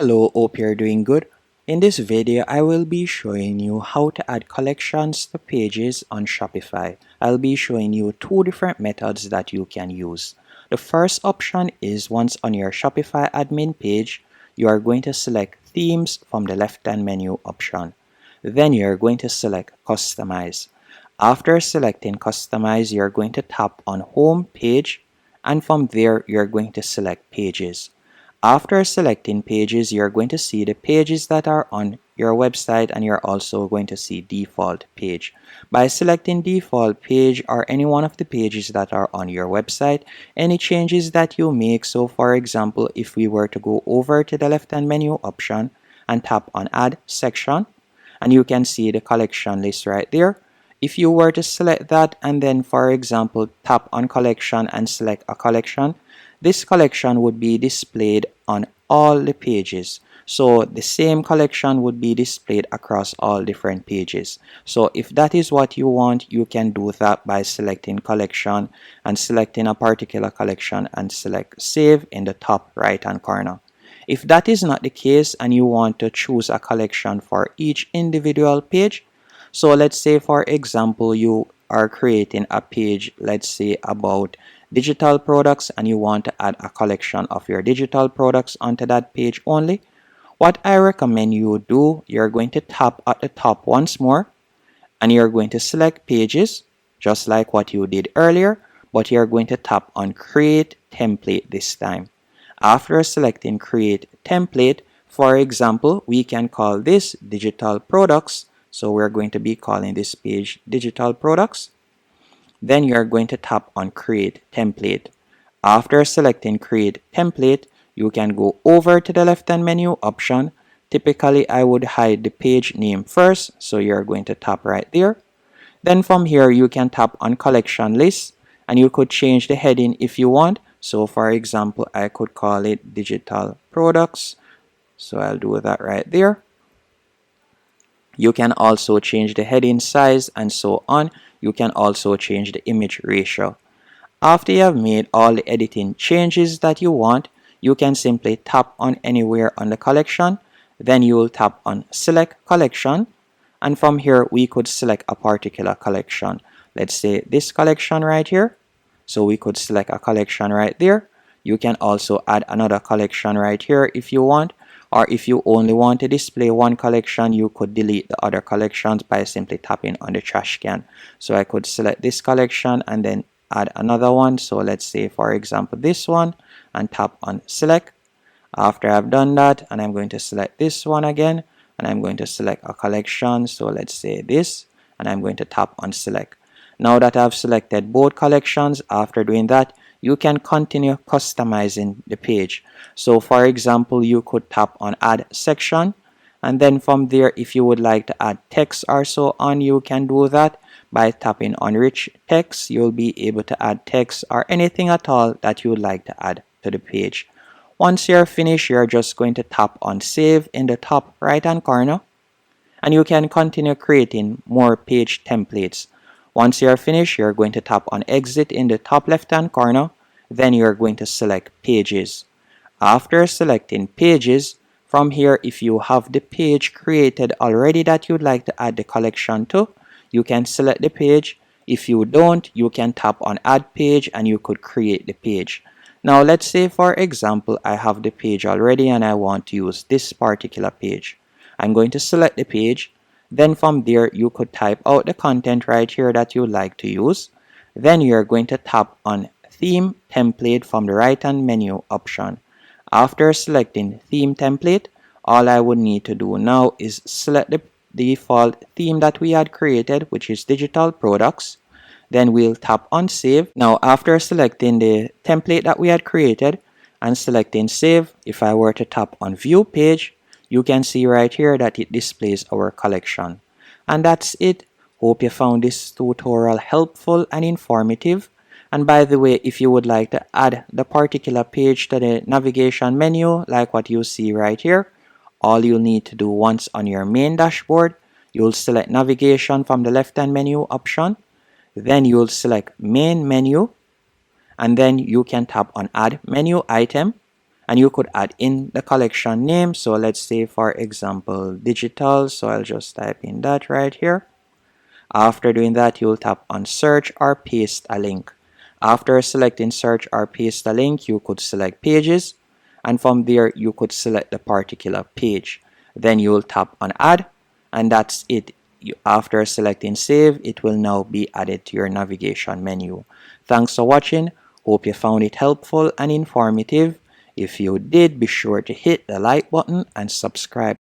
Hello, hope you're doing good. In this video, I will be showing you how to add collections to pages on Shopify. I'll be showing you two different methods that you can use. The first option is once on your Shopify admin page, you are going to select themes from the left-hand menu option. Then you're going to select customize. After selecting customize, you're going to tap on home page, and from there, you're going to select pages. After selecting pages, you're going to see the pages that are on your website, and you're also going to see default page. By selecting default page or any one of the pages that are on your website, any changes that you make, so for example, if we were to go over to the left hand menu option and tap on add section, and you can see the collection list right there. If you were to select that and then for example tap on collection and select a collection, this collection would be displayed on all the pages. So the same collection would be displayed across all different pages. So if that is what you want, you can do that by selecting collection and selecting a particular collection and select save in the top right hand corner. If that is not the case and you want to choose a collection for each individual page, so let's say for example you are creating a page, let's say about digital products, and you want to add a collection of your digital products onto that page only, what I recommend you do, you're going to tap at the top once more and you're going to select pages just like what you did earlier, but you're going to tap on create template this time. After selecting create template, for example, we can call this digital products. So we're going to be calling this page digital products. Then you're going to tap on create template. After selecting create template, you can go over to the left hand menu option. Typically, I would hide the page name first, so you're going to tap right there. Then from here, you can tap on collection list and you could change the heading if you want. So for example, I could call it digital products. So I'll do that right there. You can also change the heading size and so on. You can also change the image ratio. After you have made all the editing changes that you want, you can simply tap on anywhere on the collection. Then you will tap on select collection. And from here, we could select a particular collection. Let's say this collection right here. So we could select a collection right there. You can also add another collection right here if you want. Or if you only want to display one collection, you could delete the other collections by simply tapping on the trash can. So I could select this collection and then add another one. So let's say for example this one and tap on select. After I've done that, and I'm going to select this one again, and I'm going to select a collection. So let's say this, and I'm going to tap on select. Now that I've selected both collections, after doing that, you can continue customizing the page. So for example, you could tap on add section, and then from there, if you would like to add text or so on, you can do that by tapping on rich text. You'll be able to add text or anything at all that you would like to add to the page. Once you're finished, you're just going to tap on save in the top right hand corner, and you can continue creating more page templates. Once you're finished, you're going to tap on exit in the top left hand corner. Then you're going to select pages. After selecting pages, from here, if you have the page created already that you'd like to add the collection to, you can select the page. If you don't, you can tap on add page and you could create the page. Now let's say for example, I have the page already and I want to use this particular page. I'm going to select the page. Then from there, you could type out the content right here that you like to use. Then you're going to tap on theme template from the right hand menu option. After selecting theme template, all I would need to do now is select the default theme that we had created, which is digital products. Then we'll tap on save. Now after selecting the template that we had created and selecting save, if I were to tap on view page, you can see right here that it displays our collection. And that's it. Hope you found this tutorial helpful and informative. And by the way, if you would like to add the particular page to the navigation menu, like what you see right here, all you'll need to do once on your main dashboard, you'll select navigation from the left hand menu option. Then you'll select main menu, and then you can tap on add menu item. And you could add in the collection name. So let's say, for example, digital. So I'll just type in that right here. After doing that, you'll tap on search or paste a link. After selecting search or paste a link, you could select pages, and from there you could select the particular page. Then you'll tap on add, and that's it. After selecting save, it will now be added to your navigation menu. Thanks for watching. Hope you found it helpful and informative. If you did, be sure to hit the like button and subscribe.